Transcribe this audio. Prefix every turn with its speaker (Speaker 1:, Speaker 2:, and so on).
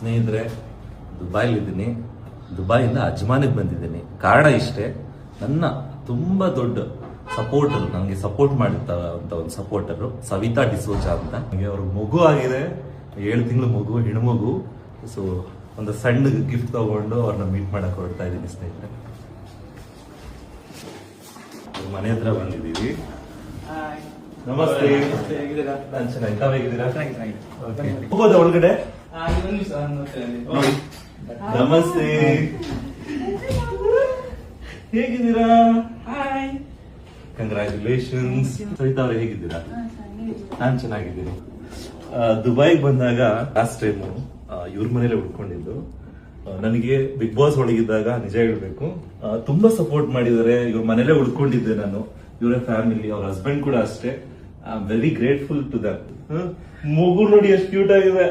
Speaker 1: ಸ್ನೇಹಿತರೆ, ದುಬೈಲಿದ್ದೀನಿ. ದುಬೈಯಿಂದ ಅಜ್ಮಾನಿಗೆ ಬಂದಿದ್ದೀನಿ. ಕಾರಣ ಇಷ್ಟೇ, ನನ್ನ ತುಂಬಾ ದೊಡ್ಡ ಸಪೋರ್ಟರ್, ನನಗೆ ಸಪೋರ್ಟ್ ಮಾಡಿರ್ತಂತ ಒಂದು ಸಪೋರ್ಟರು ಸವಿತಾ ಡಿಸೋಜಾ ಅಂತ. ನನಗೆ ಅವ್ರ ಮಗು ಆಗಿದೆ, 7 ತಿಂಗಳು ಮಗು, ಹೆಣ್ಮಗು. ಸೊ ಒಂದು ಸಣ್ಣ ಗಿಫ್ಟ್ ತಗೊಂಡು ಅವ್ರನ್ನ ಮೀಟ್ ಮಾಡಕ್ ಹೊರಡ್ತಾ ಇದ್ದೀನಿ ಸ್ನೇಹಿತರೆ. ಮನೆ ಹತ್ರ ಬಂದಿದ್ದೀವಿ. ನಮಸ್ತೆ. ನಾನು ಚೆನ್ನಾಗಿ, ತಾವೇಗಿದ್ದೀರಾ? ಹೋಗೋದ ಒಳಗಡೆ? ನಮಸ್ತೆ, ಹೇಗಿದ್ದೀರಾ? ಕಂಗ್ರ್ಯಾಚುಲೇಷನ್ಸ್. ಸವಿತಾ ಅವ್ರೆ, ಹೇಗಿದ್ದೀರಾ? ನಾನ್ ಚೆನ್ನಾಗಿದ್ದೀನಿ. ದುಬೈಗೆ ಬಂದಾಗ ಲಾಸ್ಟ್ ಟೈಮ್ ಇವ್ರ ಮನೇಲೆ ಉಳ್ಕೊಂಡಿದ್ದು. ನನಗೆ ಬಿಗ್ ಬಾಸ್ ಒಳಗಿದ್ದಾಗ ನಿಜ ಹೇಳ್ಬೇಕು, ತುಂಬಾ ಸಪೋರ್ಟ್ ಮಾಡಿದ್ದಾರೆ. ಇವ್ರ ಮನೇಲೆ ಉಳ್ಕೊಂಡಿದ್ದೆ ನಾನು, ಇವರ ಫ್ಯಾಮಿಲಿ, ಅವ್ರ ಹಸ್ಬೆಂಡ್ ಕೂಡ ಅಷ್ಟೇ. I am very grateful to that. ಮಗು ನೋಡಿ ಎಷ್ಟು ಕ್ಯೂಟ್ ಆಗಿದೆ.